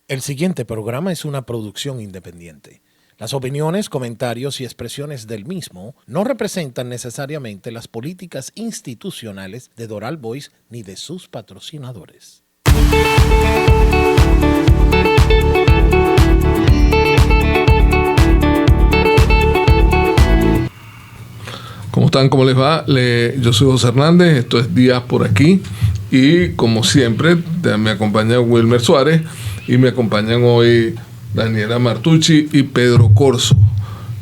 El siguiente programa es una producción independiente. Las opiniones, comentarios y expresiones del mismo no representan necesariamente las políticas institucionales de Doral Voice ni de sus patrocinadores. ¿Cómo están? ¿Cómo les va? Yo soy José Hernández, esto es Días por Aquí y como siempre me acompaña Wilmer Suárez y me acompañan hoy Daniela Martucci y Pedro Corso.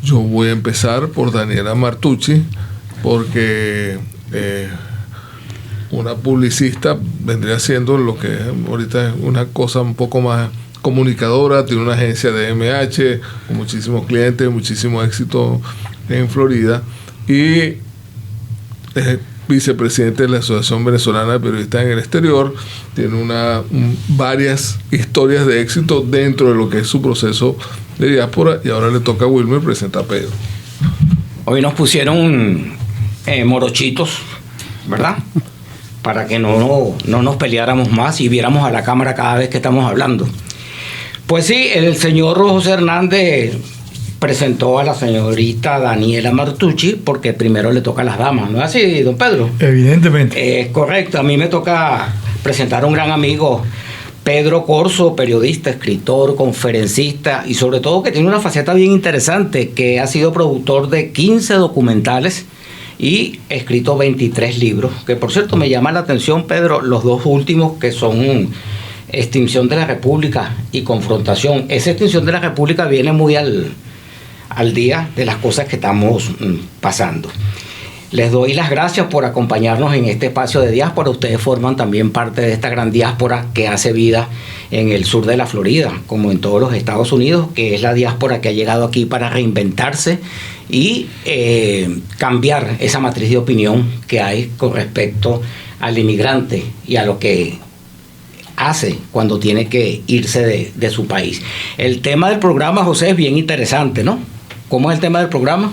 Yo voy a empezar por Daniela Martucci porque una publicista vendría siendo lo que ahorita es una cosa un poco más comunicadora, tiene una agencia de MH con muchísimos clientes, muchísimo éxito en Florida y es vicepresidente de la Asociación Venezolana de Periodistas en el Exterior. Tiene varias historias de éxito dentro de lo que es su proceso de diáspora y ahora le toca a Wilmer presentar a Pedro. Hoy nos pusieron morochitos, ¿verdad? Para que no nos peleáramos más y viéramos a la cámara cada vez que estamos hablando. Pues sí, el señor José Hernández presentó a la señorita Daniela Martucci porque primero le toca a las damas, ¿no es así, don Pedro? Evidentemente. Es correcto, a mí me toca presentar a un gran amigo, Pedro Corso, periodista, escritor, conferencista y sobre todo que tiene una faceta bien interesante, que ha sido productor de 15 documentales y escrito 23 libros, que por cierto me llama la atención, Pedro, los dos últimos que son Extinción de la República y Confrontación. Esa Extinción de la República viene muy al día de las cosas que estamos pasando. Les doy las gracias por acompañarnos en este espacio de diáspora. Ustedes forman también parte de esta gran diáspora que hace vida en el sur de la Florida, como en todos los Estados Unidos, que es la diáspora que ha llegado aquí para reinventarse y cambiar esa matriz de opinión que hay con respecto al inmigrante y a lo que hace cuando tiene que irse de su país. El tema del programa, José, es bien interesante, ¿no? ¿Cómo es el tema del programa?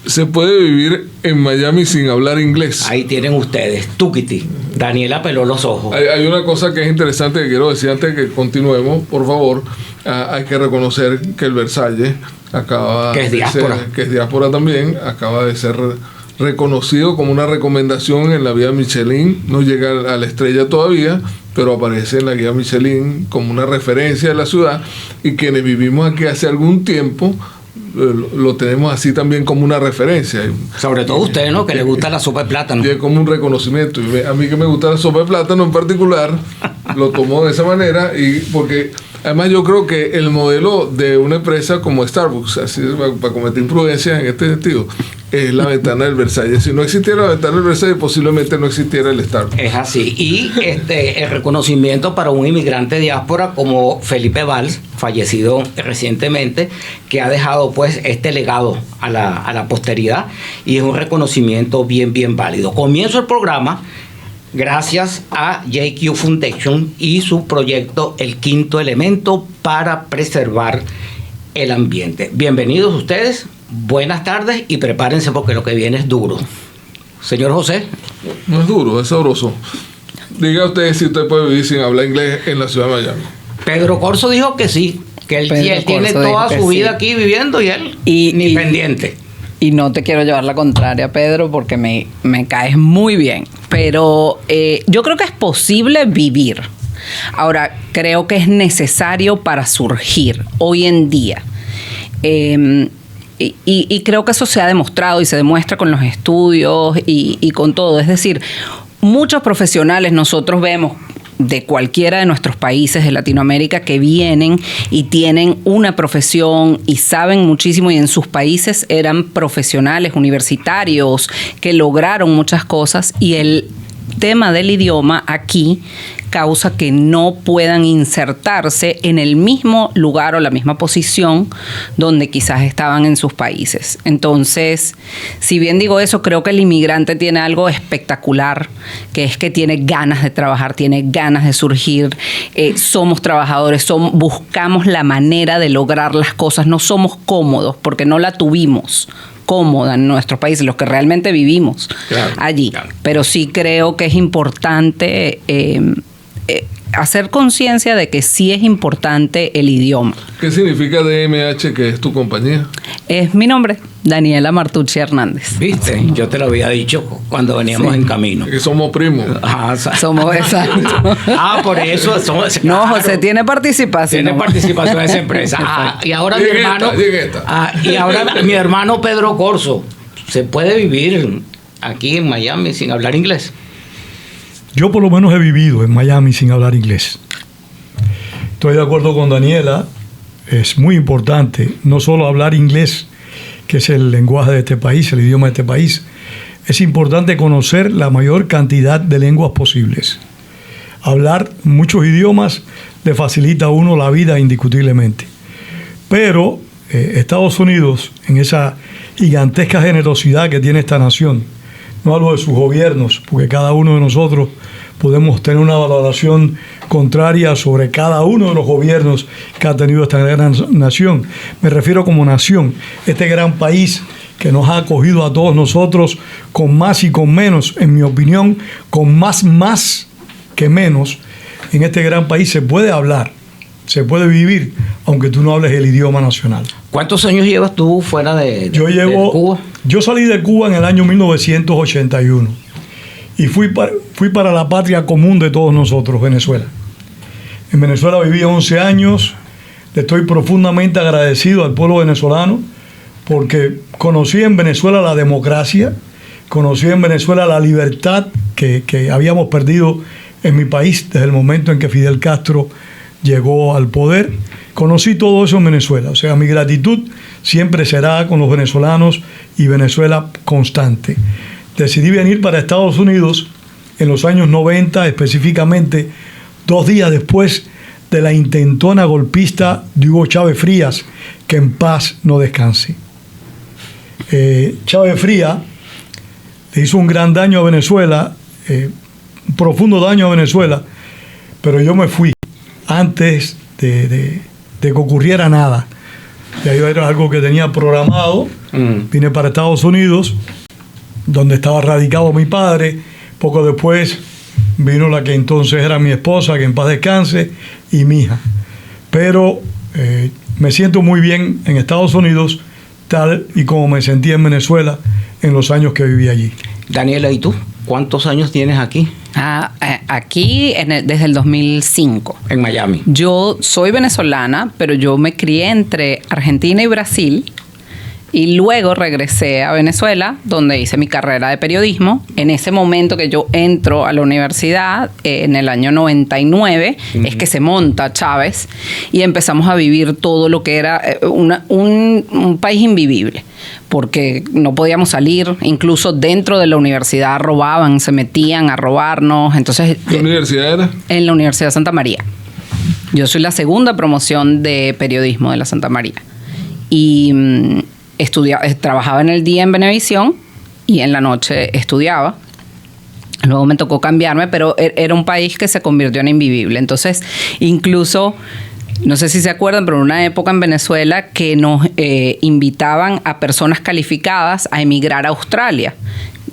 ¿Se puede vivir en Miami sin hablar inglés? Ahí tienen ustedes, Tukiti. Daniela peló los ojos. Hay una cosa que es interesante que quiero decir antes de que continuemos, por favor. Hay que reconocer que el Versalles acaba que es diáspora. que es diáspora también, acaba de ser reconocido como una recomendación en la guía Michelin. No llega a la estrella todavía, pero aparece en la guía Michelin como una referencia de la ciudad, y quienes vivimos aquí hace algún tiempo lo tenemos así también como una referencia. Sobre todo usted, ¿no? Que le gusta la sopa de plátano. Y es como un reconocimiento. Y a mí que me gusta la sopa de plátano en particular, lo tomo de esa manera, y porque además yo creo que el modelo de una empresa como Starbucks, así para cometer imprudencias en este sentido, es la ventana del Versalles. Si no existiera la ventana del Versalles, posiblemente no existiera el Starbucks. Es así. Y el reconocimiento para un inmigrante diáspora como Felipe Valls, fallecido recientemente, que ha dejado pues este legado a la posteridad, y es un reconocimiento bien válido. Comienzo el programa gracias a JQ Foundation y su proyecto El Quinto Elemento para preservar el ambiente. Bienvenidos ustedes, buenas tardes y prepárense porque lo que viene es duro. Señor José. No es duro, es sabroso. Diga usted si usted puede vivir sin hablar inglés en la ciudad de Miami. Pedro Corso dijo que sí, que él tiene toda su vida aquí viviendo y él ni pendiente. Y no te quiero llevar la contraria, Pedro, porque me caes muy bien. Pero yo creo que es posible vivir. Ahora, creo que es necesario para surgir hoy en día. Y creo que eso se ha demostrado y se demuestra con los estudios y con todo. Es decir, muchos profesionales nosotros vemos de cualquiera de nuestros países de Latinoamérica que vienen y tienen una profesión y saben muchísimo, y en sus países eran profesionales universitarios que lograron muchas cosas, y el tema del idioma aquí causa que no puedan insertarse en el mismo lugar o la misma posición donde quizás estaban en sus países. Entonces, si bien digo eso, creo que el inmigrante tiene algo espectacular, que es que tiene ganas de trabajar, tiene ganas de surgir, somos trabajadores, buscamos la manera de lograr las cosas, no somos cómodos porque no la tuvimos cómoda en nuestros países, los que realmente vivimos allí. Claro. Pero sí creo que es importante hacer conciencia de que sí es importante el idioma. ¿Qué significa DMH, que es tu compañía? Es mi nombre, Daniela Martucci Hernández. ¿Viste? Yo te lo había dicho cuando veníamos en camino. Que somos primos. Somos exactos. Por eso somos. No, claro, José tiene participación. tiene participación en esa empresa. Y ahora mi hermano. Y ahora mi hermano Pedro Corso. ¿Se puede vivir aquí en Miami sin hablar inglés? Yo por lo menos he vivido en Miami sin hablar inglés. Estoy de acuerdo con Daniela. Es muy importante no solo hablar inglés, que es el lenguaje de este país, el idioma de este país. Es importante conocer la mayor cantidad de lenguas posibles. Hablar muchos idiomas le facilita a uno la vida indiscutiblemente. Pero Estados Unidos, en esa gigantesca generosidad que tiene esta nación, no hablo de sus gobiernos, porque cada uno de nosotros podemos tener una valoración contraria sobre cada uno de los gobiernos que ha tenido esta gran nación. Me refiero como nación, este gran país que nos ha acogido a todos nosotros con más y con menos, en mi opinión, con más que menos. En este gran país se puede hablar, se puede vivir, aunque tú no hables el idioma nacional. ¿Cuántos años llevas tú fuera de Cuba? Yo salí de Cuba en el año 1981 y fui para la patria común de todos nosotros, Venezuela. En Venezuela viví 11 años. Le estoy profundamente agradecido al pueblo venezolano porque conocí en Venezuela la democracia, conocí en Venezuela la libertad que habíamos perdido en mi país desde el momento en que Fidel Castro llegó al poder. Conocí todo eso en Venezuela. O sea, mi gratitud siempre será con los venezolanos y Venezuela constante. Decidí venir para Estados Unidos en los años 90, específicamente 2 días después de la intentona golpista de Hugo Chávez Frías, que en paz no descanse. Chávez Frías le hizo un gran daño a Venezuela, un profundo daño a Venezuela, pero yo me fui antes de que ocurriera nada. Ya era algo que tenía programado. Vine para Estados Unidos, donde estaba radicado mi padre. Poco después vino la que entonces era mi esposa, que en paz descanse, y mi hija. Pero me siento muy bien en Estados Unidos, tal y como me sentí en Venezuela en los años que viví allí. Daniela, ¿y tú? ¿Cuántos años tienes aquí? Aquí desde el 2005. En Miami. Yo soy venezolana, pero yo me crié entre Argentina y Brasil. Y luego regresé a Venezuela, donde hice mi carrera de periodismo. En ese momento que yo entro a la universidad, en el año 99, es que se monta Chávez y empezamos a vivir todo lo que era un país invivible, porque no podíamos salir, incluso dentro de la universidad robaban, se metían a robarnos. Entonces, ¿qué universidad era? En la Universidad de Santa María. Yo soy la segunda promoción de periodismo de la Santa María. Y trabajaba en el día en Venevisión y en la noche estudiaba. Luego me tocó cambiarme, pero era un país que se convirtió en invivible. Entonces, incluso, no sé si se acuerdan, pero en una época en Venezuela que nos invitaban a personas calificadas a emigrar a Australia,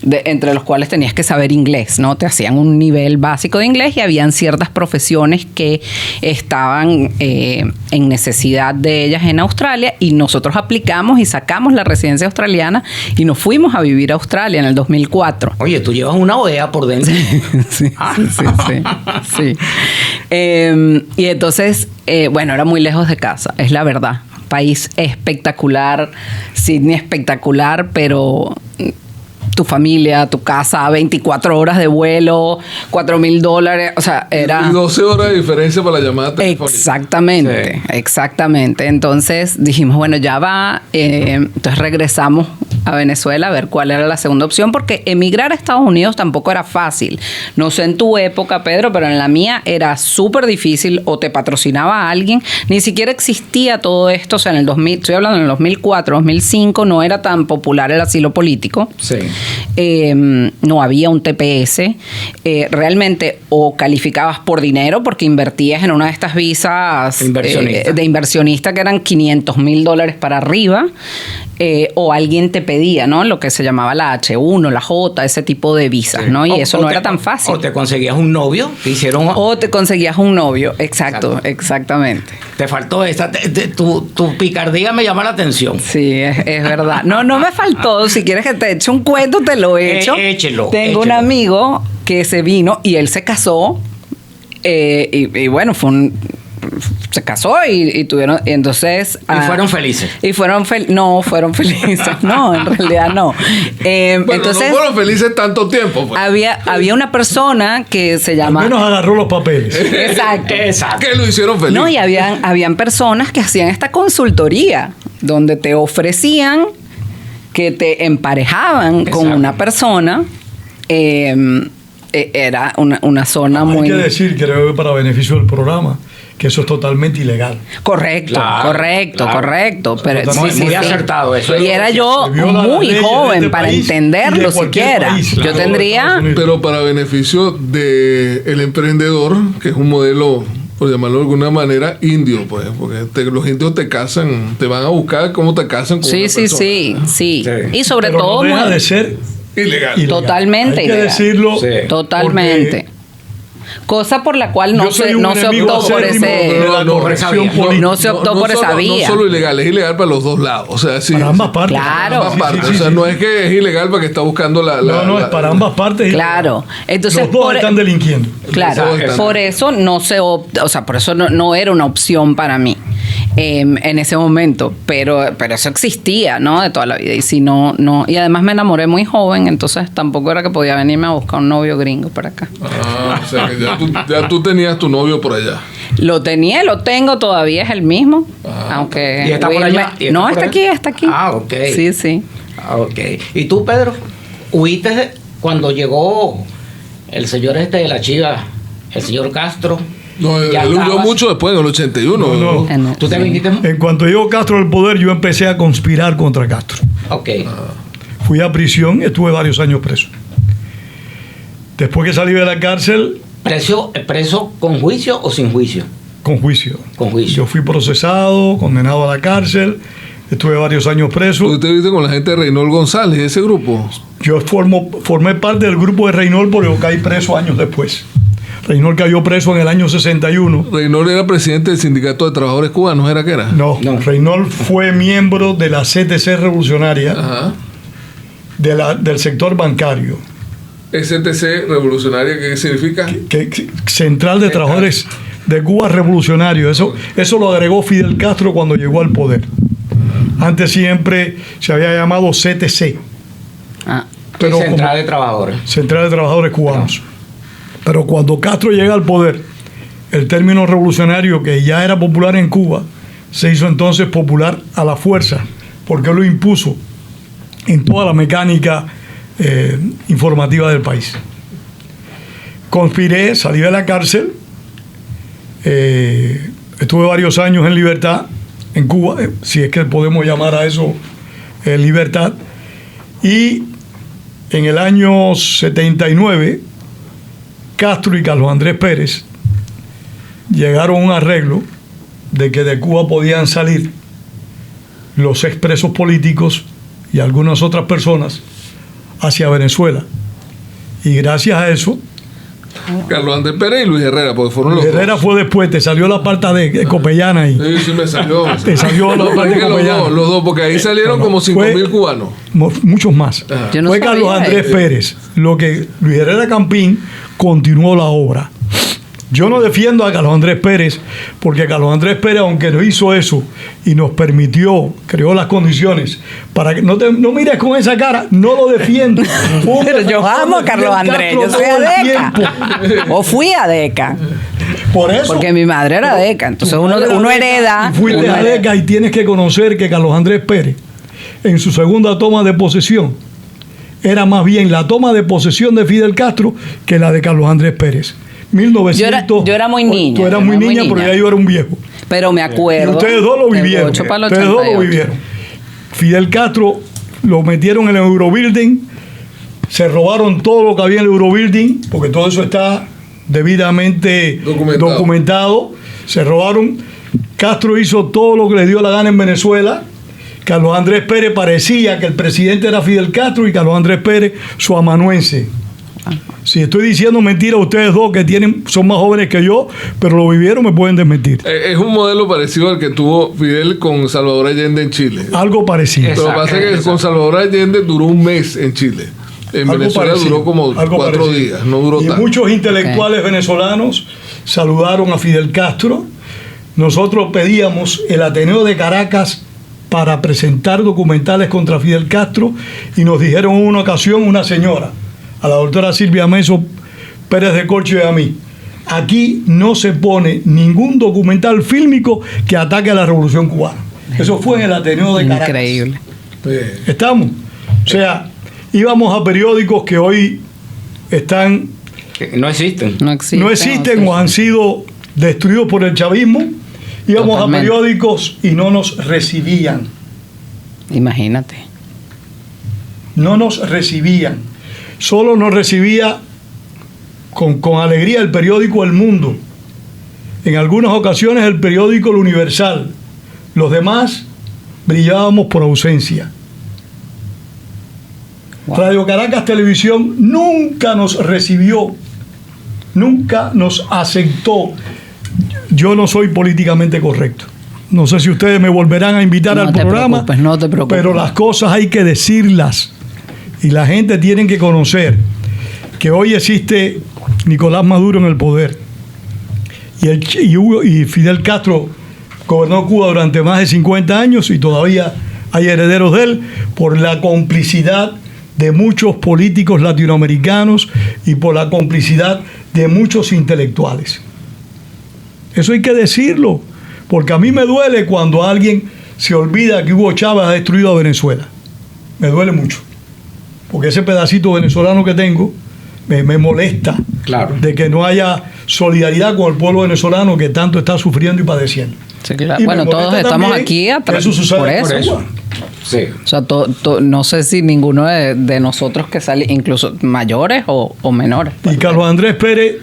entre los cuales tenías que saber inglés, ¿no? Te hacían un nivel básico de inglés y habían ciertas profesiones que estaban en necesidad de ellas en Australia, y nosotros aplicamos y sacamos la residencia australiana y nos fuimos a vivir a Australia en el 2004. Oye, tú llevas una OEA por dentro. Sí. Y entonces, bueno, era muy lejos de casa, es la verdad. País espectacular, Sydney espectacular, pero tu familia, tu casa, 24 horas de vuelo, $4,000, o sea, era... Y 12 horas de diferencia para la llamada telefónica. Exactamente, sí. Exactamente. Entonces dijimos, bueno, ya va. Entonces regresamos a Venezuela a ver cuál era la segunda opción, porque emigrar a Estados Unidos tampoco era fácil. No sé en tu época, Pedro, pero en la mía era súper difícil, o te patrocinaba a alguien, ni siquiera existía todo esto. O sea, en el 2000, estoy hablando en el 2004, 2005, no era tan popular el asilo político. Sí. No había un TPS. Realmente o calificabas por dinero porque invertías en una de estas visas de inversionista que eran $500,000 para arriba, o alguien te pedía, ¿no? Lo que se llamaba la H1, la J, ese tipo de visas, ¿no? Y eso no era tan fácil. O te conseguías un novio, te hicieron... O te conseguías un novio, exacto. Exactamente. Te faltó esa, tu picardía me llama la atención. Sí, es verdad. No me faltó. Si quieres que te eche un cuento, te lo he hecho. Échelo. Tengo un amigo que se vino y él se casó. Y bueno, se casó y tuvieron, y entonces... Y fueron felices. No, fueron felices. No, en realidad no. Bueno, entonces, no fueron felices tanto tiempo. Pues. Había una persona que se llama... Al menos agarró los papeles. Exacto. Que lo hicieron feliz. No, y habían personas que hacían esta consultoría, donde te ofrecían que te emparejaban con una persona. Era una zona muy... Hay que decir, creo que para beneficio del programa, que eso es totalmente ilegal. Correcto. Pero Muy acertado eso. Y era yo Viola muy las leyes joven de este para país y entenderlo de cualquier siquiera. país. Yo Claro, tendría... Estados Unidos. Pero para beneficio del emprendedor, que es un modelo, por llamarlo de alguna manera, indio, pues, porque los indios te casan, te van a buscar cómo te casan con una persona. Sí. Y sobre Pero todo... no deja de ser Ilegal. Totalmente Hay que ilegal. decirlo. Sí. Totalmente. Cosa por la cual no Yo soy se un optó enemigo por acérrimo ese... de la corrección política. No se optó por esa vía. No solo ilegal, es ilegal para los dos lados. O sea, sí. Para ambas partes. Claro. Ambas partes. Sí, o sea, sí. no es que es ilegal para que está buscando la... No, es para ambas partes. Claro. Entonces, los dos están delinquiendo. Claro, Exacto. por eso no se opta, o sea, por eso no era una opción para mí en ese momento, pero eso existía, ¿no? De toda la vida. Y si no, y además me enamoré muy joven, entonces tampoco era que podía venirme a buscar un novio gringo para acá. O sea, que ya tú tenías tu novio por allá. Lo tengo, todavía es el mismo, aunque... ¿Y está por allá? ¿Y está No, por está allá? aquí. Ah, ok. Sí. Ok. ¿Y tú, Pedro? ¿Huiste cuando llegó el señor de la Chiva, el señor Castro? No, él huyó mucho después, en el 81. No. ¿Tú te viniste? En cuanto llegó Castro al poder, yo empecé a conspirar contra Castro. Ok. Fui a prisión, estuve varios años preso. Después que salí de la cárcel, ¿Preso con juicio o sin juicio? con juicio. Con juicio. Yo fui procesado, condenado a la cárcel, estuve varios años preso. ¿Tú te viste con la gente de Reynold González, ese grupo? Yo formé parte del grupo de Reynold porque yo caí preso años después. Reynold cayó preso en el año 61. Reynold era presidente del Sindicato de Trabajadores Cubanos, ¿era que era? No, Reynold fue miembro de la CTC revolucionaria, Ajá. del sector bancario. STC revolucionaria, ¿qué significa? Central de Trabajadores de Cuba Revolucionario. Eso lo agregó Fidel Castro cuando llegó al poder. Antes siempre se había llamado CTC. Pero Central de Trabajadores. Central de Trabajadores Cubanos. Pero cuando Castro llega al poder, el término revolucionario, que ya era popular en Cuba, se hizo entonces popular a la fuerza, porque lo impuso en toda la mecánica informativa del país. Conspiré, salí de la cárcel, estuve varios años en libertad en Cuba, si es que podemos llamar a eso libertad, y en el año 79 Castro y Carlos Andrés Pérez llegaron a un arreglo de que de Cuba podían salir los expresos políticos y algunas otras personas hacia Venezuela. Y gracias a eso, Carlos Andrés Pérez y Luis Herrera, porque fueron los Herrera dos. fue después, te salió la parte de Copellana ahí. Sí, me salió. Te salió la parte de Copellana. los dos, porque ahí salieron como 5.000 cubanos. Muchos más. Yo no Fue sabía Carlos Andrés eso. Pérez. Lo que Luis Herrera Campín continuó la obra. Yo no defiendo a Carlos Andrés Pérez, porque Carlos Andrés Pérez, aunque no hizo eso y nos permitió, creó las condiciones para que no mires con esa cara, no lo defiendo. Pero yo amo a Carlos Andrés, yo soy ADECA. O fui ADECA. Por eso. Porque mi madre era ADECA, entonces uno hereda. Y fuiste uno a hereda. DECA y tienes que conocer que Carlos Andrés Pérez, en su segunda toma de posesión, era más bien la toma de posesión de Fidel Castro que la de Carlos Andrés Pérez. 1900, Yo era muy niña. Tú eras muy niña, pero ya yo era un viejo. Pero me acuerdo. Y ustedes dos lo del vivieron. 8 para el Ustedes dos lo 88. vivieron. Fidel Castro lo metieron en el Eurobuilding, se robaron todo lo que había en el Eurobuilding, porque todo eso está debidamente documentado. Se robaron. Castro hizo todo lo que le dio la gana en Venezuela Carlos Andrés Pérez parecía que el presidente era Fidel Castro y Carlos Andrés Pérez su amanuense. Si estoy diciendo mentira, ustedes dos que son más jóvenes que yo, pero lo vivieron, me pueden desmentir. Es un modelo parecido al que tuvo Fidel con Salvador Allende en Chile. Algo parecido. Pero lo que pasa es que con Salvador Allende duró un mes en Chile. En Venezuela duró como 4 días, no duró tanto. Muchos intelectuales venezolanos saludaron a Fidel Castro. Nosotros pedíamos el Ateneo de Caracas para presentar documentales contra Fidel Castro y nos dijeron en una ocasión una señora, a la doctora Silvia Meso Pérez de Corcho y a mí: aquí no se pone ningún documental fílmico que ataque a la Revolución Cubana. Eso fue en el Ateneo de Caracas. Increíble. ¿Estamos? O sea, íbamos a periódicos que hoy están... No existen. No existen o han sido destruidos por el chavismo. Íbamos a periódicos y no nos recibían. Imagínate. No nos recibían. Solo nos recibía con alegría el periódico El Mundo. En algunas ocasiones el periódico El Universal. Los demás brillábamos por ausencia. Wow. Radio Caracas Televisión nunca nos recibió, nunca nos aceptó. Yo no soy políticamente correcto. No sé si ustedes me volverán a invitar al programa, no te preocupes. Pero las cosas hay que decirlas. Y la gente tiene que conocer que hoy existe Nicolás Maduro en el poder. Y Fidel Castro gobernó Cuba durante más de 50 años y todavía hay herederos de él por la complicidad de muchos políticos latinoamericanos y por la complicidad de muchos intelectuales. Eso hay que decirlo, porque a mí me duele cuando alguien se olvida que Hugo Chávez ha destruido a Venezuela. Me duele mucho, porque ese pedacito venezolano que tengo me molesta, claro, de que no haya solidaridad con el pueblo venezolano que tanto está sufriendo y padeciendo. Sí, claro. Bueno, todos estamos aquí atrás por eso. Sí. O sea, no sé si ninguno de nosotros que sale, incluso mayores o menores. Y Carlos Andrés Pérez,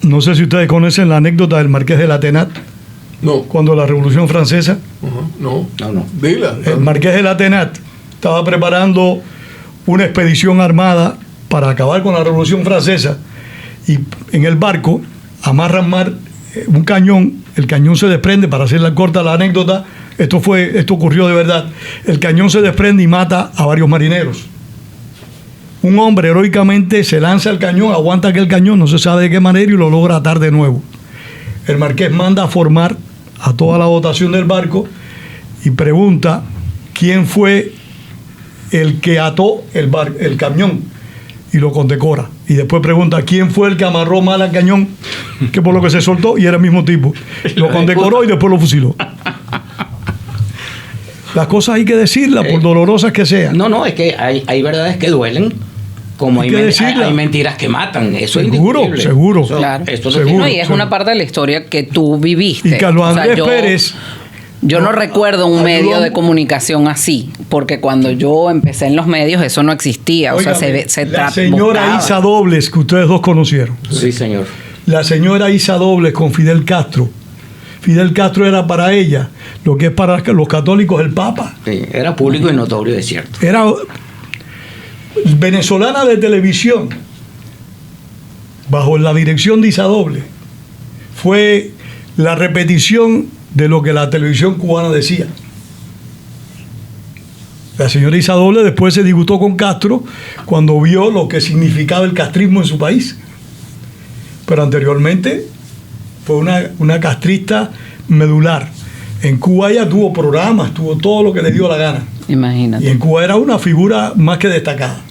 no sé si ustedes conocen la anécdota del Marqués de la Tenat. No. Cuando la Revolución Francesa. No. Dila. El Marqués de la Tenat estaba preparando una expedición armada para acabar con la Revolución Francesa y en el barco amarran un cañón. El cañón se desprende, para hacerla corta la anécdota, esto ocurrió de verdad. El cañón se desprende y mata a varios marineros. Un hombre heroicamente se lanza al cañón, aguanta aquel cañón, no se sabe de qué manera, y lo logra atar de nuevo. El marqués manda a formar a toda la dotación del barco y pregunta quién fue el que ató el cañón, y lo condecora. Y después pregunta quién fue el que amarró mal al cañón, que por lo que se soltó, y era el mismo tipo. Lo condecoró y después lo fusiló. Las cosas hay que decirlas, por dolorosas que sean. No, es que hay verdades que duelen, como hay mentiras que matan. Eso seguro, es seguro. Claro. Seguro, y es una parte de la historia que tú viviste. Y Carlos Andrés Pérez... Yo no recuerdo un medio de comunicación así, porque cuando yo empecé en los medios eso no existía. Óigame, o sea, se la señora Isa Dobles, que ustedes dos conocieron. Sí, señor. La señora Isa Dobles con Fidel Castro. Fidel Castro era para ella lo que es para los católicos el Papa. Sí, era público y notorio, es cierto. Era venezolana de televisión, bajo la dirección de Isa Dobles. Fue la repetición de lo que la televisión cubana decía. La señora Isa Dobles después se disgustó con Castro cuando vio lo que significaba el castrismo en su país. Pero anteriormente fue una castrista medular. En Cuba ella tuvo programas, tuvo todo lo que le dio la gana. Imagínate. Y en Cuba era una figura más que destacada.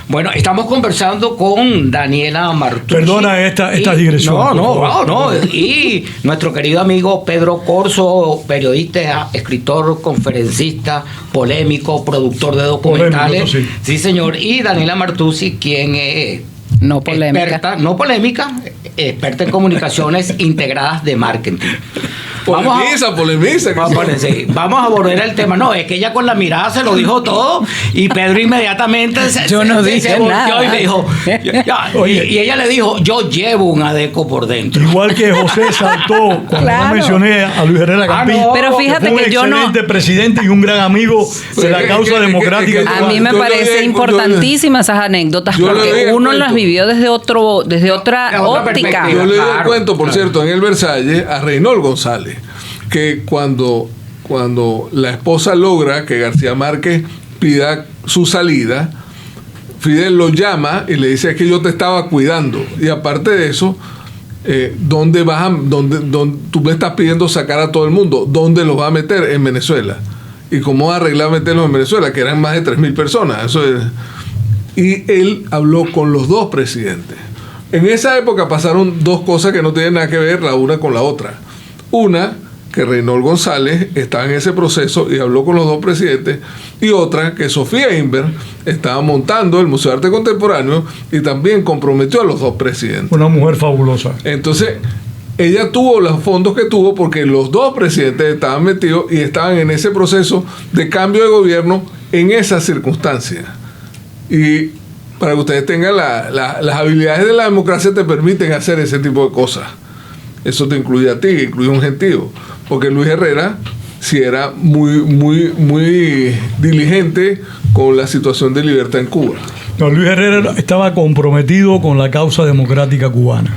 Bueno, estamos conversando con Daniela Martucci. Perdona esta digresión. No. Y nuestro querido amigo Pedro Corso, periodista, escritor, conferencista, polémico, productor de documentales. Polémico, sí, señor. Y Daniela Martucci, quien es experta en comunicaciones integradas de marketing. Polemiza. Vamos a volver al tema. No, es que ella con la mirada se lo dijo todo y Pedro inmediatamente se volteó y me dijo, y ella le dijo, yo llevo un adeco por dentro. Igual que José saltó cuando yo mencioné a Luis Herrera Campín. Pero fíjate que yo no... Un excelente presidente y un gran amigo de la causa democrática. A mí me parece importantísimas esas anécdotas porque uno las vivió desde otra óptica. Yo le doy el cuento, por cierto, en el Versalles a Reynold González, que cuando la esposa logra que García Márquez pida su salida, Fidel lo llama y le dice: es que yo te estaba cuidando, y aparte de eso, ¿dónde tú me estás pidiendo sacar a todo el mundo? ¿Dónde los va a meter? En Venezuela. ¿Y cómo va a arreglar meterlos en Venezuela? Que eran más de 3.000 personas. Eso es. Y él habló con los dos presidentes. En esa época pasaron dos cosas que no tienen nada que ver la una con la otra. Una, que Reynold González estaba en ese proceso y habló con los dos presidentes, y otra, que Sofía Inver estaba montando el Museo de Arte Contemporáneo y también comprometió a los dos presidentes. Una mujer fabulosa. Entonces, ella tuvo los fondos que tuvo porque los dos presidentes estaban metidos y estaban en ese proceso de cambio de gobierno en esas circunstancias. Y para que ustedes tengan las habilidades de la democracia, te permiten hacer ese tipo de cosas. Eso te incluye a ti, incluye un gentío. Porque Luis Herrera sí era muy diligente con la situación de libertad en Cuba. No, Luis Herrera estaba comprometido con la causa democrática cubana.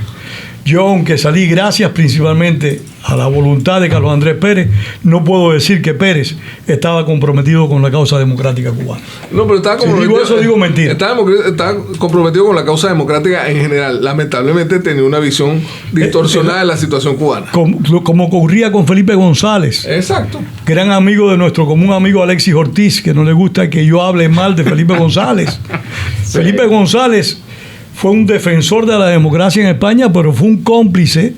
Yo, aunque salí gracias principalmente a la voluntad de Carlos Andrés Pérez, no puedo decir que Pérez estaba comprometido con la causa democrática cubana. No, pero estaba comprometido. Si digo eso, digo mentira. Estaba comprometido con la causa democrática en general. Lamentablemente tenía una visión distorsionada de la situación cubana. Como ocurría con Felipe González. Exacto. Gran amigo de nuestro común amigo Alexis Ortiz, que no le gusta que yo hable mal de Felipe González. Sí. Felipe González fue un defensor de la democracia en España, pero fue un cómplice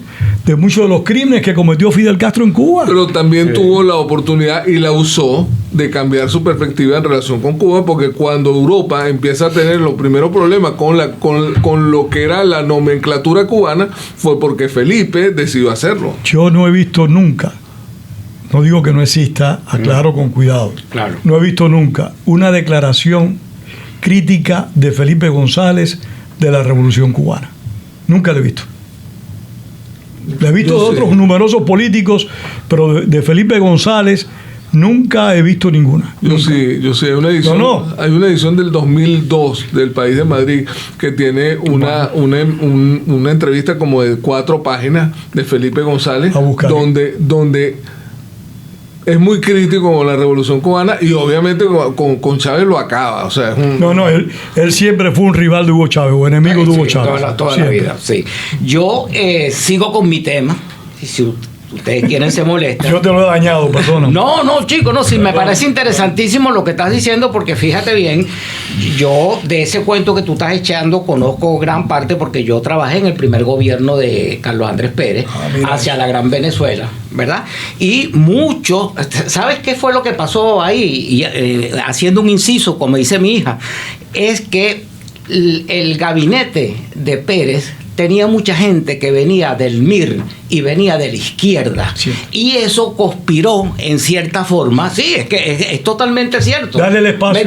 de muchos de los crímenes que cometió Fidel Castro en Cuba. Pero también tuvo la oportunidad y la usó de cambiar su perspectiva en relación con Cuba, porque cuando Europa empieza a tener los primeros problemas con lo que era la nomenclatura cubana, fue porque Felipe decidió hacerlo. Yo no he visto nunca, no digo que no exista, aclaro con cuidado, claro, no he visto nunca una declaración crítica de Felipe González de la Revolución Cubana. Nunca lo he visto. Lo he visto de otros numerosos políticos, pero de Felipe González nunca he visto ninguna. Yo sí, hay una edición, hay una edición del 2002 del País de Madrid que tiene una entrevista como de 4 páginas de Felipe González, donde es muy crítico con la Revolución Cubana y obviamente con Chávez lo acaba. O sea, él siempre fue un rival de Hugo Chávez o enemigo de Hugo Chávez. Toda la vida, sí. Yo sigo con mi tema. Si ustedes quieren, se molestan. Yo te lo he dañado, perdón. No, chico, no, sí, me parece interesantísimo lo que estás diciendo, porque fíjate bien, yo de ese cuento que tú estás echando conozco gran parte porque yo trabajé en el primer gobierno de Carlos Andrés Pérez hacia la Gran Venezuela, ¿verdad? Y muchos, ¿sabes qué fue lo que pasó ahí? Y, haciendo un inciso, como dice mi hija, es que el gabinete de Pérez tenía mucha gente que venía del MIR y venía de la izquierda. Sí. Y eso conspiró en cierta forma. Sí, es que es totalmente cierto. Dale el espacio.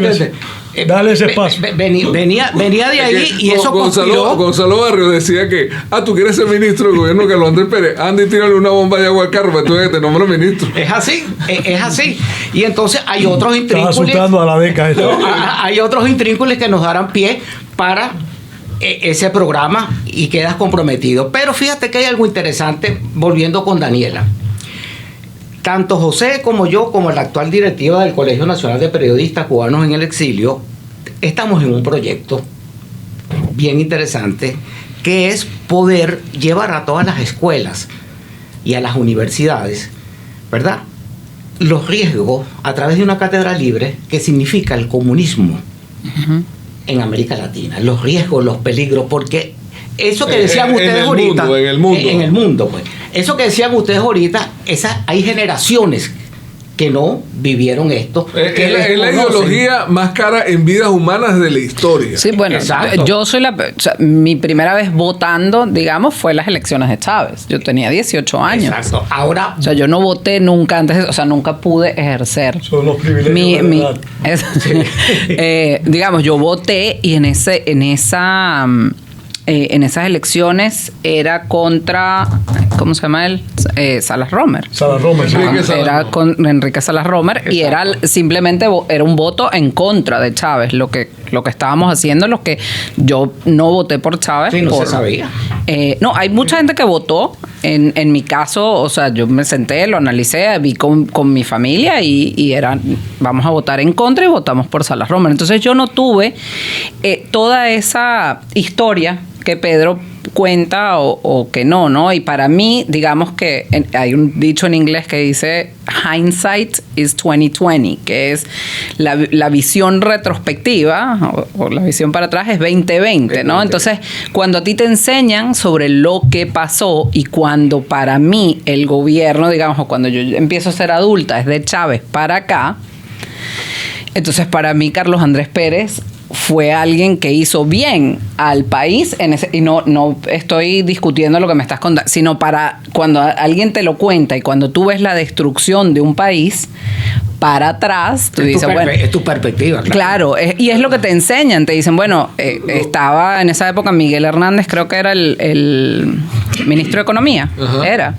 Dale ese espacio. Venía de ahí y eso conspiró. Gonzalo Barrio decía que, tú quieres ser ministro del gobierno de Carlos Andrés Pérez, anda y tírale una bomba de agua al carro para tú que te nombres ministro. Es así. Y entonces hay otros intrínculos. Estás asustando a la beca esta. Hay otros intrínculos que nos darán pie para ese programa y quedas comprometido. Pero fíjate que hay algo interesante, volviendo con Daniela. Tanto José como yo, como la actual directiva del Colegio Nacional de Periodistas Cubanos en el Exilio, estamos en un proyecto bien interesante, que es poder llevar a todas las escuelas y a las universidades, ¿verdad?, los riesgos a través de una cátedra libre que significa el comunismo. Uh-huh. En América Latina, los riesgos, los peligros, porque eso que decían ustedes ahorita, en el mundo, pues, eso que decían ustedes ahorita, hay generaciones que no vivieron esto. Es la ideología más cara en vidas humanas de la historia. Sí, bueno, Exacto. yo soy mi primera vez votando, digamos, fue las elecciones de Chávez. Yo tenía 18 años. Exacto. Ahora, O sea, yo no voté nunca antes, o sea, nunca pude ejercer. Son los privilegios de la edad. Digamos, yo voté y en esas elecciones era contra, ¿cómo se llama él? Salas Romer. Salas Romer, sí. Enrique Salas Era Romer. con Enrique Salas Romer y era simplemente era un voto en contra de Chávez, lo que estábamos haciendo, lo que yo no voté por Chávez. sí, no se sabía. No, hay mucha gente que votó. En mi caso, o sea, yo me senté, lo analicé, vi con mi familia y era, vamos a votar en contra y votamos por Salas Romer. Entonces yo no tuve toda esa historia que Pedro cuenta o que no. Y para mí, digamos que hay un dicho en inglés que dice hindsight is 2020, que es la visión retrospectiva o la visión para atrás es 2020, ¿no? Entonces, cuando a ti te enseñan sobre lo que pasó y cuando para mí el gobierno, digamos, o cuando yo empiezo a ser adulta, es de Chávez para acá, entonces para mí Carlos Andrés Pérez fue alguien que hizo bien al país y no estoy discutiendo lo que me estás contando, sino para cuando alguien te lo cuenta y cuando tú ves la destrucción de un país para atrás, tú dices, bueno, Es tu perspectiva, claro. claro, y es lo que te enseñan, te dicen, bueno, estaba en esa época Miguel Hernández, creo que era el ministro de Economía, Ajá. era.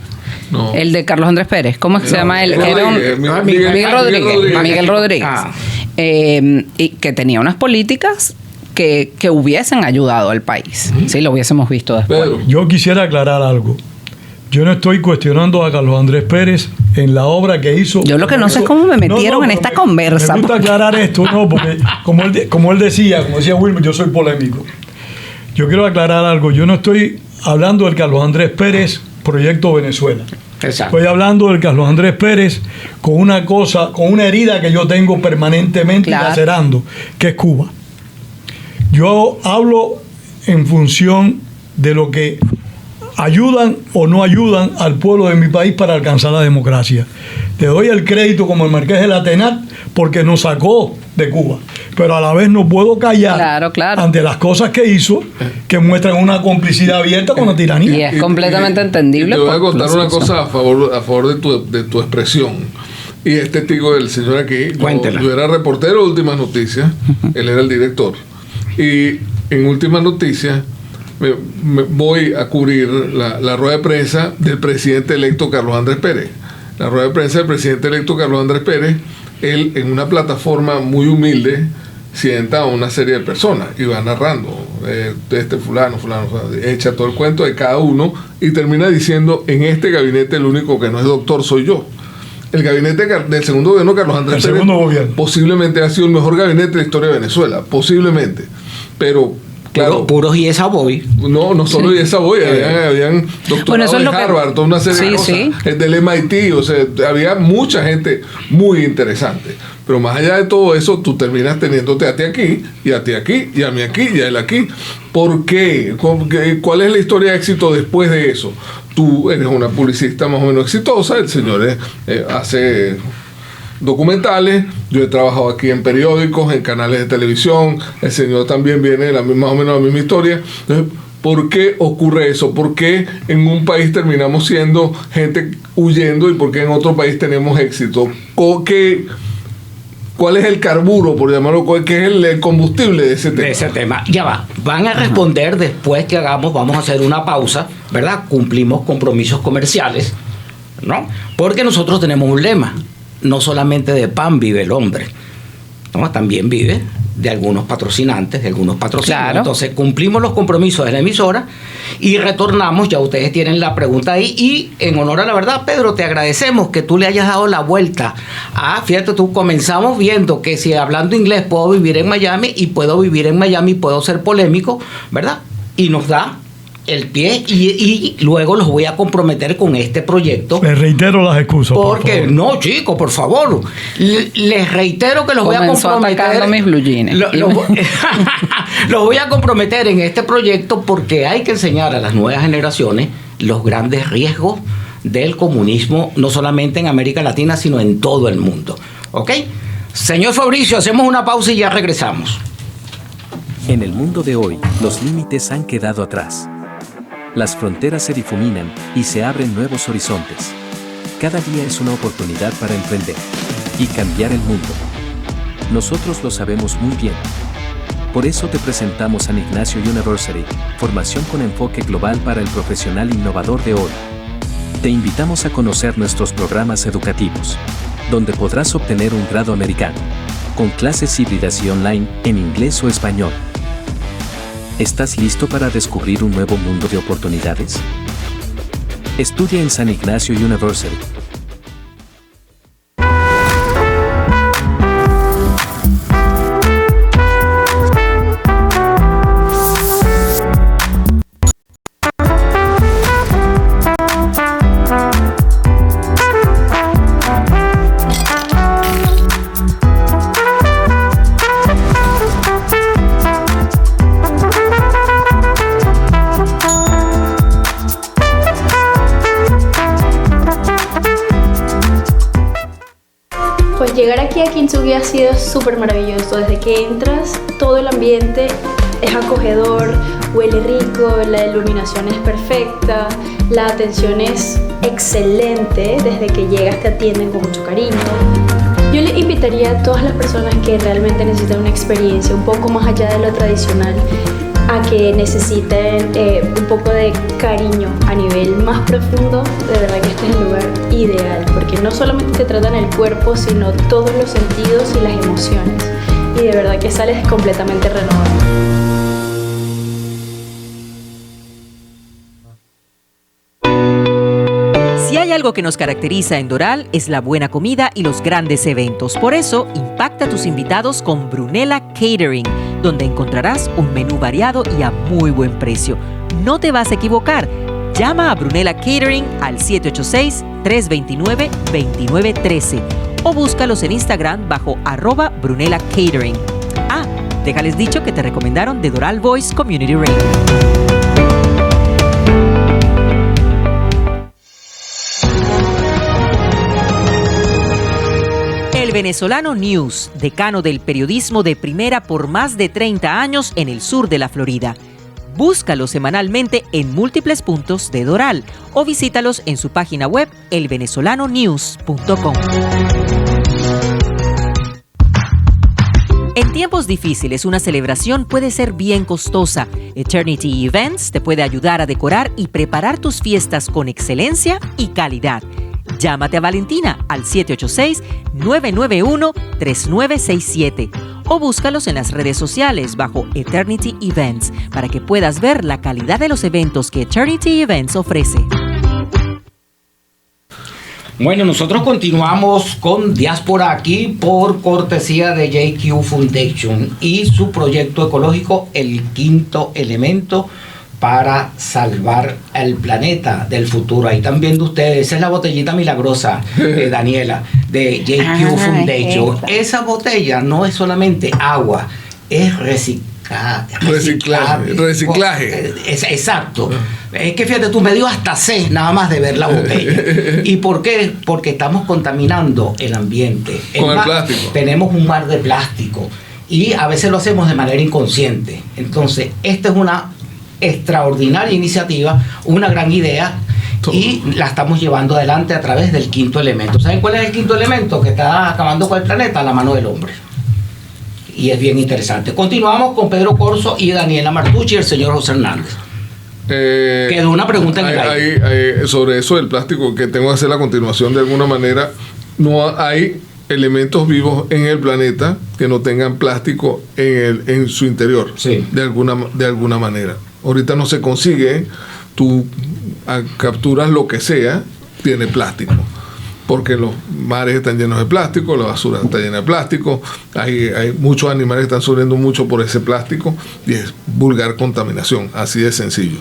No. El de Carlos Andrés Pérez, ¿cómo es que se llama él? Rodríguez, Era Miguel Rodríguez. Miguel Rodríguez. Ah. Y que tenía unas políticas que hubiesen ayudado al país, si lo hubiésemos visto después. Pedro, Yo quisiera aclarar algo. Yo no estoy cuestionando a Carlos Andrés Pérez en la obra que hizo. Yo lo que no sé es cómo me metieron en pero esta conversa, Me gusta porque- aclarar esto, no, porque como él decía Wilmer, yo soy polémico. Yo quiero aclarar algo. Yo no estoy hablando del Carlos Andrés Pérez Proyecto Venezuela. Exacto. Estoy hablando del Carlos Andrés Pérez con una herida que yo tengo permanentemente Claro. lacerando, que es Cuba. Yo hablo en función de lo que ayudan o no ayudan al pueblo de mi país para alcanzar la democracia. Le doy el crédito como el Marqués de la Tenat porque nos sacó de Cuba, pero a la vez no puedo callar Claro. ante las cosas que hizo que muestran una complicidad abierta con la tiranía. Y es completamente entendible. Te voy a por contar la una situación. cosa a favor de tu expresión. Y es testigo del señor aquí. Cuéntela. Yo era reportero de Últimas Noticias, él era el director. Y en Últimas Noticias me voy a cubrir la rueda de prensa del presidente electo Carlos Andrés Pérez. La rueda de prensa del presidente electo Carlos Andrés Pérez, él en una plataforma muy humilde sienta a una serie de personas y va narrando, fulano, echa todo el cuento de cada uno y termina diciendo, en este gabinete el único que no es doctor soy yo. El gabinete del segundo gobierno Carlos Andrés El Pérez segundo gobierno. posiblemente ha sido el mejor gabinete de la historia de Venezuela, posiblemente, pero claro, Puros y esa voy. no solo esa voy, habían doctorados Bueno, eso es de lo que- Harvard, toda una serie de Sí, cosas, sí. el del MIT, o sea, había mucha gente muy interesante. Pero más allá de todo eso, tú terminas teniéndote a ti aquí, y a ti aquí, y a mí aquí, y a él aquí. ¿Por qué? ¿Cuál es la historia de éxito después de eso? Tú eres una publicista más o menos exitosa, el señor hace documentales, yo he trabajado aquí en periódicos, en canales de televisión, el señor también viene de más o menos la misma historia. Entonces, ¿por qué ocurre eso? ¿Por qué en un país terminamos siendo gente huyendo y por qué en otro país tenemos éxito? ¿Cuál es el carburo, por llamarlo? ¿Qué es el combustible de ese tema? De ese tema. Ya va. Van a responder después que vamos a hacer una pausa, ¿verdad? Cumplimos compromisos comerciales, ¿no? Porque nosotros tenemos un lema. No solamente de pan vive el hombre, ¿no? También vive de algunos patrocinantes, de algunos patrocinios. Claro. Entonces cumplimos los compromisos de la emisora y retornamos. Ya ustedes tienen la pregunta ahí. Y en honor a la verdad, Pedro, te agradecemos que tú le hayas dado la vuelta. Fíjate, tú comenzamos viendo que si hablando inglés puedo vivir en Miami y puedo vivir en Miami, puedo ser polémico, ¿verdad? Y nos da el pie y luego los voy a comprometer con este proyecto. Les reitero las excusas. por Porque, favor. no, chicos, por favor. Les reitero que los voy a Comenzó comprometer. atacando mis blue jeans. Los voy a comprometer en este proyecto porque hay que enseñar a las nuevas generaciones los grandes riesgos del comunismo, no solamente en América Latina, sino en todo el mundo. ¿Ok? Señor Fabricio, hacemos una pausa y ya regresamos. En el mundo de hoy, los límites han quedado atrás. Las fronteras se difuminan y se abren nuevos horizontes. Cada día es una oportunidad para emprender y cambiar el mundo. Nosotros lo sabemos muy bien. Por eso te presentamos San Ignacio University, formación con enfoque global para el profesional innovador de hoy. Te invitamos a conocer nuestros programas educativos, donde podrás obtener un grado americano, con clases híbridas y online en inglés o español. ¿Estás listo para descubrir un nuevo mundo de oportunidades? Estudia en San Ignacio University. Llegar aquí a Kintsugi ha sido súper maravilloso. Desde que entras, todo el ambiente es acogedor, huele rico, la iluminación es perfecta, la atención es excelente. Desde que llegas te atienden con mucho cariño. Yo le invitaría a todas las personas que realmente necesitan una experiencia un poco más allá de lo tradicional, a que necesiten un poco de cariño a nivel más profundo. De verdad que este es el lugar ideal, porque no solamente te tratan el cuerpo, sino todos los sentidos y las emociones, y de verdad que sales completamente renovado. Si hay algo que nos caracteriza en Doral es la buena comida y los grandes eventos. Por eso, impacta a tus invitados con Brunella Catering, donde encontrarás un menú variado y a muy buen precio. No te vas a equivocar. Llama a Brunella Catering al 786-329-2913 o búscalos en Instagram bajo @Brunella Catering. Ah, déjales dicho que te recomendaron de Doral Voice Community Radio. El Venezolano News, decano del periodismo de primera por más de 30 años en el sur de la Florida. Búscalo semanalmente en múltiples puntos de Doral o visítalos en su página web elvenezolanonews.com. En tiempos difíciles, una celebración puede ser bien costosa. Eternity Events te puede ayudar a decorar y preparar tus fiestas con excelencia y calidad. Llámate a Valentina al 786-991-3967 o búscalos en las redes sociales bajo Eternity Events para que puedas ver la calidad de los eventos que Eternity Events ofrece. Bueno, nosotros continuamos con Diáspora aquí por cortesía de JQ Foundation y su proyecto ecológico El Quinto Elemento para salvar el planeta del futuro. Ahí están viendo ustedes, esa es la botellita milagrosa, Daniela, de JQ Foundation. Esa botella no es solamente agua, es reciclaje. Exacto. Es que fíjate, tú me dio hasta sed nada más de ver la botella. ¿Y por qué? Porque estamos contaminando el ambiente. Con el plástico. Tenemos un mar de plástico y a veces lo hacemos de manera inconsciente. Entonces, esta es una extraordinaria iniciativa, una gran idea, y la estamos llevando adelante a través del quinto elemento. ¿Saben cuál es el quinto elemento que está acabando con el planeta? La mano del hombre. Y es bien interesante. Continuamos con Pedro Corso y Daniela Martucci y el señor José Hernández. Quedó una pregunta en el aire. Sobre eso del plástico, que tengo que hacer la continuación de alguna manera. No hay elementos vivos en el planeta que no tengan plástico en su interior, sí, de alguna manera. Ahorita no se consigue, tú capturas lo que sea, tiene plástico, porque los mares están llenos de plástico, la basura está llena de plástico, hay muchos animales que están sufriendo mucho por ese plástico y es vulgar contaminación, así de sencillo.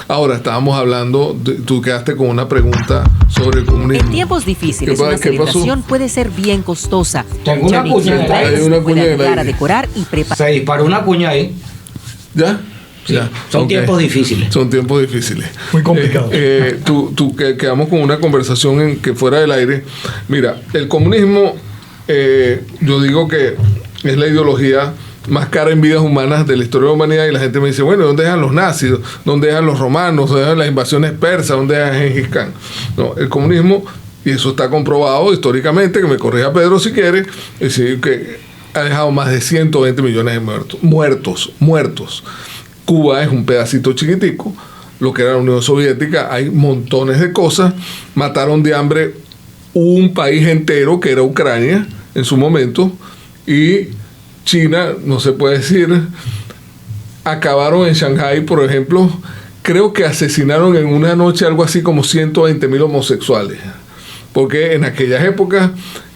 Ahora estábamos hablando, tú quedaste con una pregunta sobre el comunismo. En tiempos difíciles, una celebración puede ser bien costosa. Tengo una cuña ahí. Hay una cuña ahí. Decorar y preparar. Se disparó una cuña ahí. ¿Ya? Sí, son tiempos difíciles. Son tiempos difíciles. Muy complicados. Tú quedamos con una conversación en que fuera del aire. Mira, el comunismo, yo digo que es la ideología más cara en vidas humanas de la historia de la humanidad, y la gente me dice, bueno, ¿dónde dejan los nazis? ¿Dónde dejan los romanos? ¿Dónde dejan las invasiones persas? ¿Dónde dejan Gengis Khan? No, el comunismo, y eso está comprobado históricamente, que me corrija Pedro si quiere, es decir, que ha dejado más de 120 millones de muertos. Cuba es un pedacito chiquitico, lo que era la Unión Soviética, hay montones de cosas. Mataron de hambre un país entero, que era Ucrania, en su momento, y China, no se puede decir. Acabaron en Shanghái, por ejemplo, creo que asesinaron en una noche algo así como 120,000 homosexuales, porque en aquellas épocas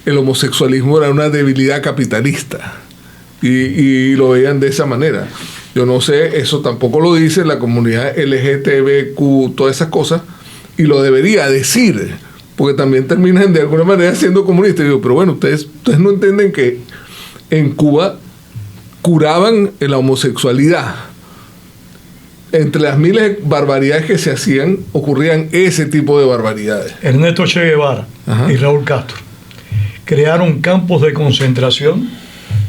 el homosexualismo era una debilidad capitalista y lo veían de esa manera. Yo no sé, eso tampoco lo dice la comunidad LGTBQ, todas esas cosas, y lo debería decir, porque también terminan de alguna manera siendo comunistas. Y digo, pero bueno, ustedes no entienden que en Cuba curaban la homosexualidad. Entre las miles de barbaridades que se hacían, ocurrían ese tipo de barbaridades. Ernesto Che Guevara y Raúl Castro crearon campos de concentración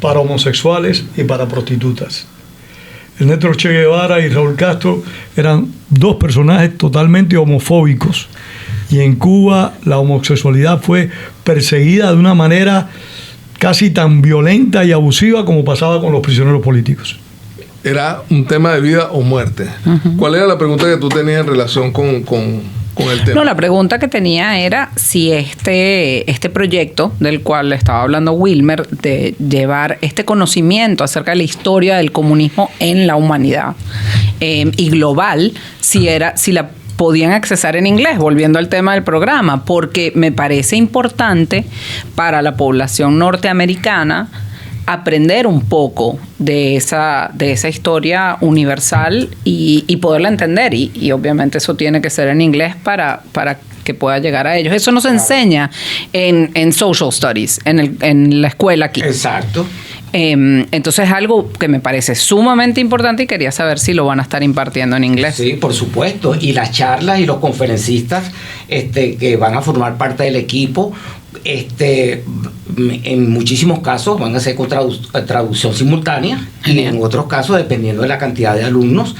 para homosexuales y para prostitutas. Ernesto Che Guevara y Raúl Castro eran dos personajes totalmente homofóbicos, y en Cuba la homosexualidad fue perseguida de una manera casi tan violenta y abusiva como pasaba con los prisioneros políticos. Era un tema de vida o muerte. ¿Cuál era la pregunta que tú tenías en relación con el tema? No, la pregunta que tenía era si este proyecto del cual estaba hablando Wilmer, de llevar este conocimiento acerca de la historia del comunismo en la humanidad y global, si la podían accesar en inglés, volviendo al tema del programa, porque me parece importante para la población norteamericana aprender un poco de esa historia universal y poderla entender, y obviamente eso tiene que ser en inglés para que pueda llegar a ellos. Eso no se enseña en Social Studies, en la escuela aquí. Exacto. Entonces es algo que me parece sumamente importante y quería saber si lo van a estar impartiendo en inglés. Sí, por supuesto. Y las charlas y los conferencistas que van a formar parte del equipo, en muchísimos casos van a ser con traducción simultánea, y en otros casos, dependiendo de la cantidad de alumnos,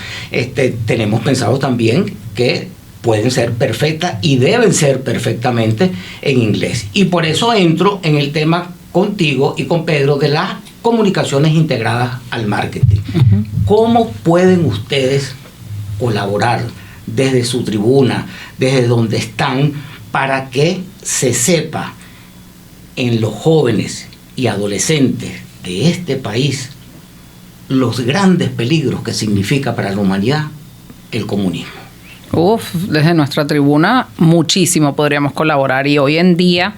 tenemos pensado también que pueden ser perfectas y deben ser perfectamente en inglés. Y por eso entro en el tema contigo y con Pedro de las comunicaciones integradas al marketing. ¿Cómo pueden ustedes colaborar desde su tribuna, desde donde están, para que se sepa en los jóvenes y adolescentes de este país los grandes peligros que significa para la humanidad el comunismo? Desde nuestra tribuna muchísimo podríamos colaborar, y hoy en día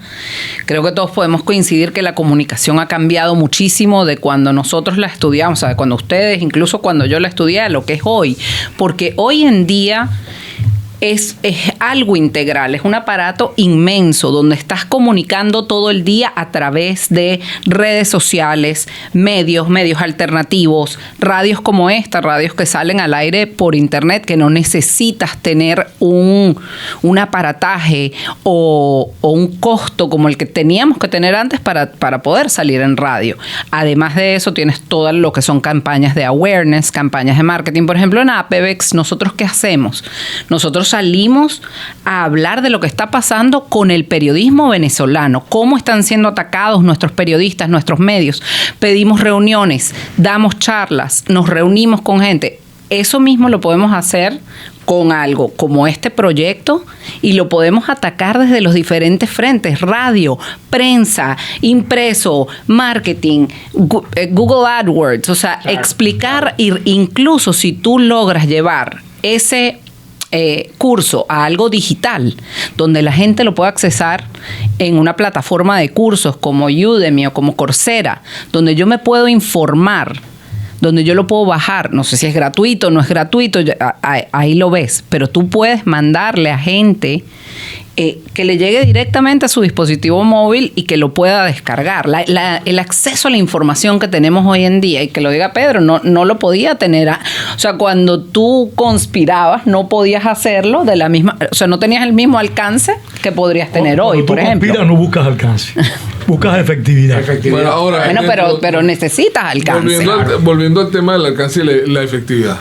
creo que todos podemos coincidir que la comunicación ha cambiado muchísimo de cuando nosotros la estudiamos, o sea, de cuando ustedes, incluso cuando yo la estudié, a lo que es hoy, porque hoy en día es algo integral, es un aparato inmenso donde estás comunicando todo el día a través de redes sociales, medios alternativos, radios como esta, radios que salen al aire por internet, que no necesitas tener un aparataje o un costo como el que teníamos que tener antes para poder salir en radio. Además de eso, tienes todo lo que son campañas de awareness, campañas de marketing. Por ejemplo, en Apebex, ¿nosotros qué hacemos? Nosotros salimos a hablar de lo que está pasando con el periodismo venezolano, cómo están siendo atacados nuestros periodistas, nuestros medios. Pedimos reuniones, damos charlas, nos reunimos con gente. Eso mismo lo podemos hacer con algo como este proyecto, y lo podemos atacar desde los diferentes frentes: radio, prensa, impreso, marketing, Google AdWords. O sea, explicar, incluso si tú logras llevar ese curso a algo digital, donde la gente lo pueda accesar en una plataforma de cursos como Udemy o como Coursera, donde yo me puedo informar, donde yo lo puedo bajar, no sé si es gratuito o no es gratuito, ahí lo ves, pero tú puedes mandarle a gente que le llegue directamente a su dispositivo móvil y que lo pueda descargar. El acceso a la información que tenemos hoy en día, y que lo diga Pedro, no lo podía tener. O sea, cuando tú conspirabas, no podías hacerlo de la misma, o sea, no tenías el mismo alcance que podrías tener hoy, por ejemplo. Cuando tú conspiras, no buscas alcance, buscas efectividad. Bueno, ahora, pero necesitas alcance. Volviendo al tema del alcance y la efectividad.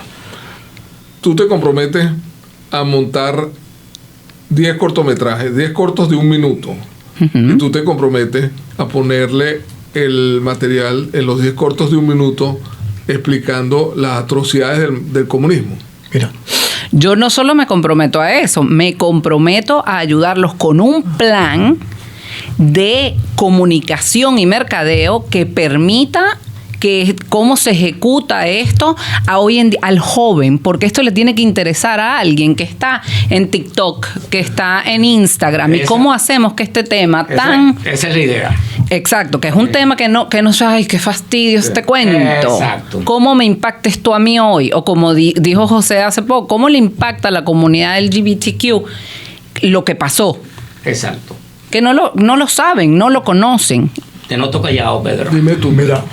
Tú te comprometes a montar 10 cortometrajes, 10 cortos de 1 minuto. Y tú te comprometes a ponerle el material en los 10 cortos de 1 minuto explicando las atrocidades del comunismo. Mira, yo no solo me comprometo a eso, me comprometo a ayudarlos con un plan de comunicación y mercadeo que permita que cómo se ejecuta esto a hoy en día, al joven, porque esto le tiene que interesar a alguien que está en TikTok, que está en Instagram. ¿Y cómo hacemos que este tema tan... Esa es la idea. Exacto, que es un tema que no ay, qué fastidio este cuento. Exacto. ¿Cómo me impacta esto a mí hoy? O como dijo José hace poco, ¿cómo le impacta a la comunidad LGBTQ lo que pasó? Exacto. Que no lo saben, no lo conocen. Te noto callado, Pedro. Dime tú. mira.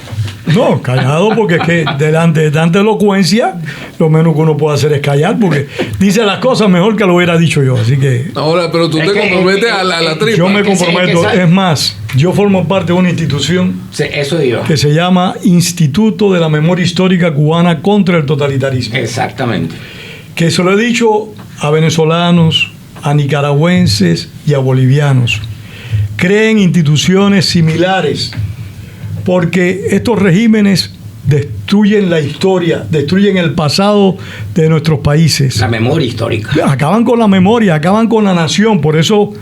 No, callado, porque es que delante de tanta elocuencia, lo menos que uno puede hacer es callar, porque dice las cosas mejor que lo hubiera dicho yo. Así que Ahora, pero tú te comprometes a la tripa. yo me comprometo. Es más, yo formo parte de una institución Sí, eso digo. que se llama Instituto de la Memoria Histórica Cubana contra el Totalitarismo. Exactamente. Que se lo he dicho a venezolanos, a nicaragüenses y a bolivianos. Creen instituciones similares, porque estos regímenes destruyen la historia, destruyen el pasado de nuestros países. La memoria histórica. Acaban con la memoria, acaban con la nación. Por eso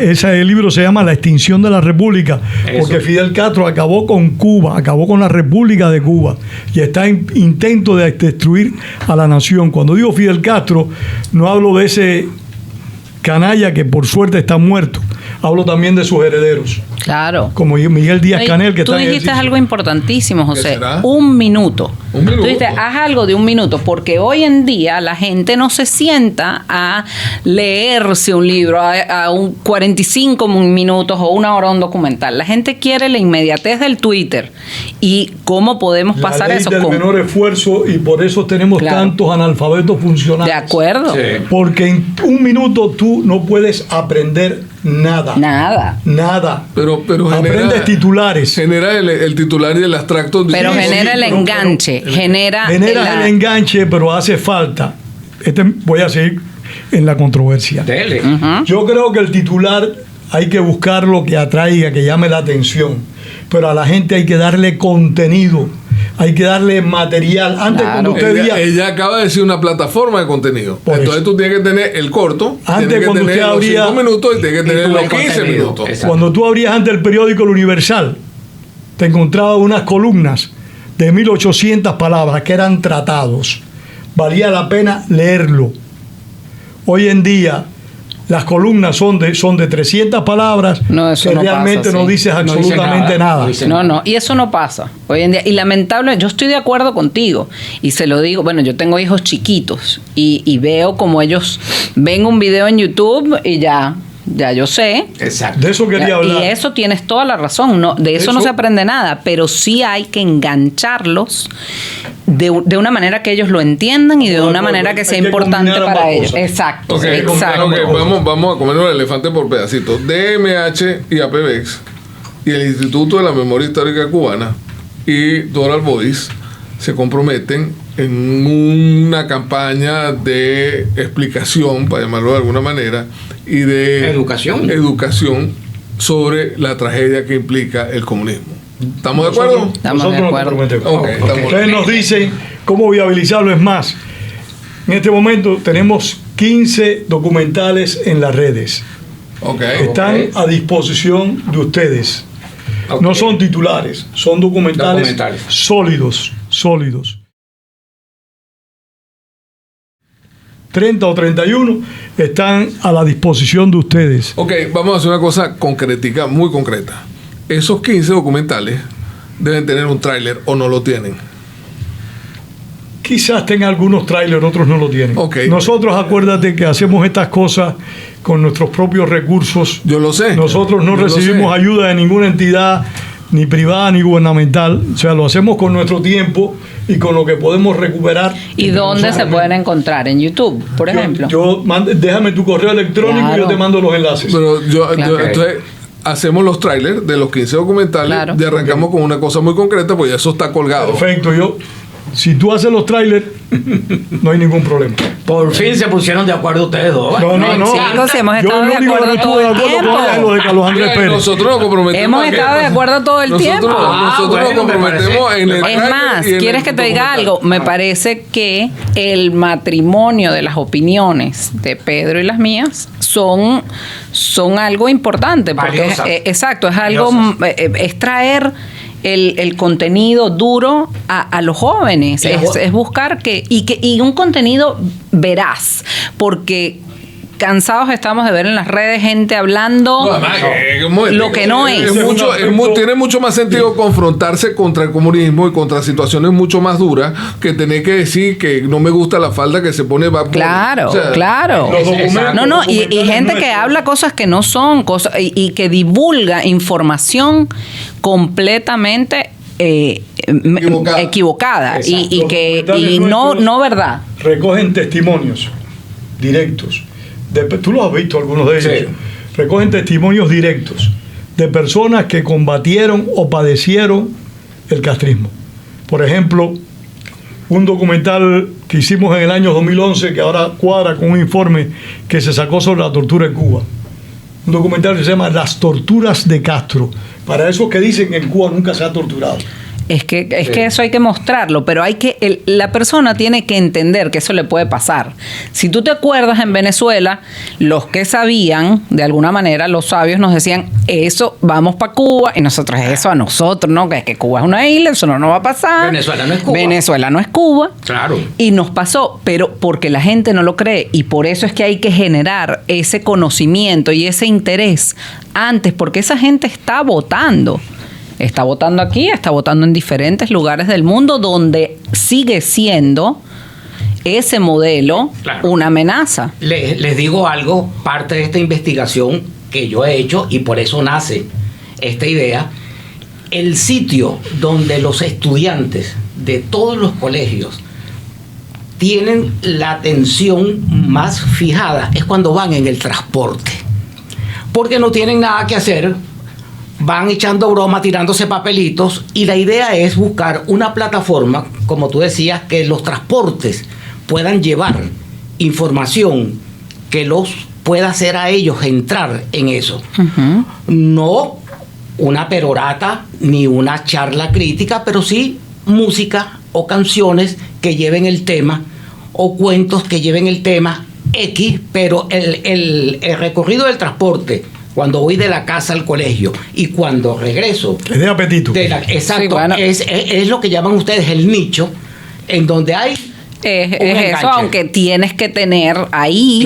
ese libro se llama La extinción de la República, porque Fidel Castro acabó con Cuba, acabó con la República de Cuba, y está en intento de destruir a la nación. Cuando digo Fidel Castro, no hablo de ese canalla que por suerte está muerto, hablo también de sus herederos. Claro. Como Miguel Díaz-Canel, que tú está en dijiste ejercicio. algo importantísimo, José. ¿Qué será? 1 minuto. Un minuto. Tú dijiste, haz algo de 1 minuto, porque hoy en día la gente no se sienta a leerse un libro a un 45 minutos o 1 hora un documental. La gente quiere la inmediatez del Twitter. ¿Y cómo podemos pasar la ley eso? del menor esfuerzo, y por eso tenemos Claro. tantos analfabetos funcionales. De acuerdo. Sí. Porque en 1 minuto tú no puedes aprender nada. Nada. Pero genera, aprendes titulares. Genera el titular y el abstracto. Pero Sí, genera el pero- enganche. Genera el enganche, pero hace falta. Voy a seguir en la controversia. Dele. Yo creo que el titular hay que buscar lo que atraiga, que llame la atención. Pero a la gente hay que darle contenido, hay que darle material. Antes, Claro. cuando usted veía, Ella acaba de decir una plataforma de contenido. Por Entonces eso. tú tienes que tener el corto, Antes, tienes que cuando tener usted los abría- 5 minutos y tienes que tener tú los el 15 contenido. minutos. Exacto. cuando tú abrías antes el periódico El Universal, te encontrabas unas columnas de 1800 palabras que eran tratados. Valía la pena leerlo. Hoy en día las columnas son de 300 palabras, No, eso que no realmente pasa, no sí. dices No dice absolutamente nada, nada. no dice No, y eso no pasa hoy en día. Y lamentable, yo estoy de acuerdo contigo y se lo digo, bueno, yo tengo hijos chiquitos y veo como ellos ven un video en YouTube y ya yo sé. Exacto. De eso quería hablar. Y eso tienes toda la razón, no, de eso no se aprende nada, pero sí hay que engancharlos de una manera que ellos lo entiendan y de una manera que sea Hay que importante combinar para ambas ellos. cosas. Exacto, Ok, exacto. vamos a comernos el elefante por pedacitos. DMH y APBEX y el Instituto de la Memoria Histórica Cubana y Doral Boys se comprometen en una campaña de explicación, para llamarlo de alguna manera, y de educación sobre la tragedia que implica el comunismo. ¿Estamos de acuerdo? Estamos de Nosotros nos acuerdo. comprometemos. Ok, estamos- Ustedes nos dicen cómo viabilizarlo. Es más, en este momento tenemos 15 documentales en las redes. Ok. Están a disposición de ustedes. Ok. No son titulares, son documentales, Documentales. sólidos. 30 o 31 están a la disposición de ustedes. Ok, vamos a hacer una cosa concretica, muy concreta. Esos 15 documentales deben tener un tráiler o no lo tienen. Quizás tenga algunos trailers, otros no lo tienen. Okay. Nosotros, acuérdate que hacemos estas cosas con nuestros propios recursos. Yo lo sé. Nosotros no recibimos ayuda de ninguna entidad, ni privada ni gubernamental. O sea, lo hacemos con nuestro tiempo y con lo que podemos recuperar. ¿Y dónde se pueden encontrar? ¿En YouTube, por ejemplo? Déjame tu correo electrónico y yo te mando los enlaces. Pero entonces hacemos los trailers de los 15 documentales y arrancamos con una cosa muy concreta, pues ya eso está colgado. Perfecto, si tú haces los trailers, no hay ningún problema. Por fin se pusieron de acuerdo ustedes dos. No. Chicos, hemos estado de acuerdo todo el tiempo. Nosotros nos comprometemos. Hemos estado de acuerdo todo el tiempo. Nosotros nos comprometemos en el. Es más, ¿quieres que te diga algo? Me parece que el matrimonio de las opiniones de Pedro y las mías son algo importante. Porque exacto, es algo, es traer el contenido duro a los jóvenes, es buscar y un contenido veraz, porque cansados estamos de ver en las redes gente hablando lo que no es. Tiene mucho más sentido confrontarse contra el comunismo y contra situaciones mucho más duras que tener que decir que no me gusta la falda que se pone Bad Bunny. Claro. Y gente que habla cosas que no son cosas y que divulga información completamente equivocada y no verdad. Recogen testimonios directos. Tú los has visto, algunos de ellos. Sí. Recogen testimonios directos de personas que combatieron o padecieron el castrismo. Por ejemplo, un documental que hicimos en el año 2011, que ahora cuadra con un informe que se sacó sobre la tortura en Cuba. Un documental que se llama Las torturas de Castro. Para esos que dicen que en Cuba nunca se ha torturado. Es que eso hay que mostrarlo, pero la persona tiene que entender que eso le puede pasar. Si tú te acuerdas, en Venezuela, los que sabían, de alguna manera, los sabios nos decían, eso, vamos para Cuba, y nosotros, eso a nosotros, ¿no? Que Cuba es una isla, eso no va a pasar. Venezuela no es Cuba. Claro. Y nos pasó, pero porque la gente no lo cree, y por eso es que hay que generar ese conocimiento y ese interés antes, porque esa gente está votando. Está votando aquí, está votando en diferentes lugares del mundo donde sigue siendo ese modelo una amenaza. Les digo algo, parte de esta investigación que yo he hecho y por eso nace esta idea, el sitio donde los estudiantes de todos los colegios tienen la atención más fijada es cuando van en el transporte, porque no tienen nada que hacer. Van echando broma, tirándose papelitos, y la idea es buscar una plataforma, como tú decías, que los transportes puedan llevar información que los pueda hacer a ellos entrar en eso. Uh-huh. No una perorata ni una charla crítica, pero sí música o canciones que lleven el tema o cuentos que lleven el tema X, pero el recorrido del transporte, cuando voy de la casa al colegio y cuando regreso. Es de apetito. Exacto. Sí, bueno. Es lo que llaman ustedes el nicho, en donde hay. Es eso, aunque tienes que tener ahí,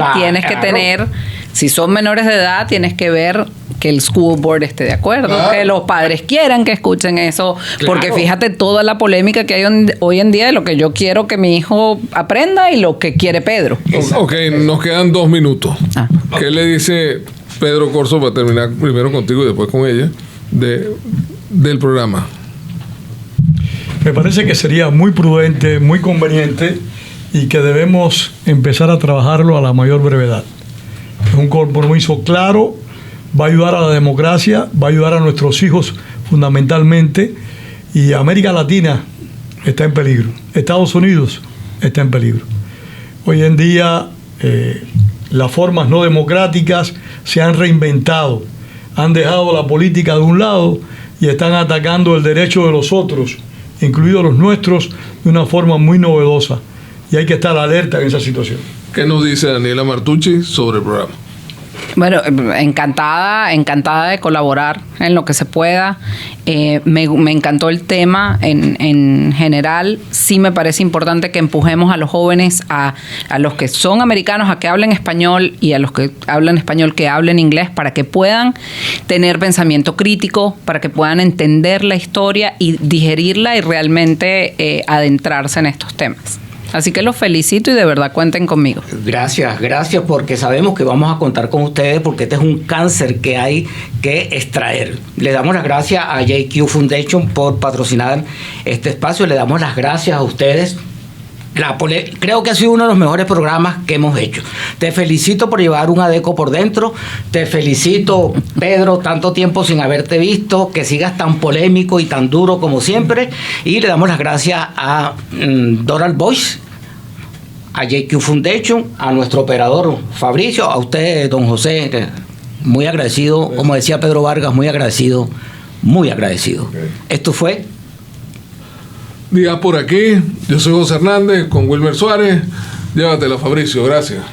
tener. Si son menores de edad, tienes que ver que el school board esté de acuerdo, que los padres quieran que escuchen eso, porque fíjate toda la polémica que hay hoy en día de lo que yo quiero que mi hijo aprenda y lo que quiere Pedro. Ok, nos quedan 2 minutos. ¿Qué le dice Pedro Corso, para terminar primero contigo y después con ella, del programa? Me parece que sería muy prudente, muy conveniente y que debemos empezar a trabajarlo a la mayor brevedad. Es un compromiso claro, va a ayudar a la democracia, va a ayudar a nuestros hijos fundamentalmente, y América Latina está en peligro, Estados Unidos está en peligro. Hoy en día las formas no democráticas se han reinventado, han dejado la política de un lado y están atacando el derecho de los otros, incluidos los nuestros, de una forma muy novedosa, y hay que estar alerta en esa situación. ¿Qué nos dice Daniela Martucci sobre el programa? Bueno, encantada de colaborar en lo que se pueda. Me encantó el tema en general. Sí me parece importante que empujemos a los jóvenes, a los que son americanos, a que hablen español, y a los que hablan español que hablen inglés, para que puedan tener pensamiento crítico, para que puedan entender la historia y digerirla y realmente adentrarse en estos temas. Así que los felicito y de verdad cuenten conmigo. Gracias porque sabemos que vamos a contar con ustedes porque este es un cáncer que hay que extraer. Le damos las gracias a JQ Foundation por patrocinar este espacio. Le damos las gracias a ustedes. Creo que ha sido uno de los mejores programas que hemos hecho. Te felicito por llevar un ADECO por dentro. Te felicito, Pedro, tanto tiempo sin haberte visto, que sigas tan polémico y tan duro como siempre. Y le damos las gracias a Doral Voice, a JQ Foundation, a nuestro operador Fabricio, a usted, don José, muy agradecido, como decía Pedro Vargas, muy agradecido, muy agradecido. Okay. Esto fue Día por aquí. Yo soy José Hernández con Wilmer Suárez. Llévatela, Fabricio. Gracias.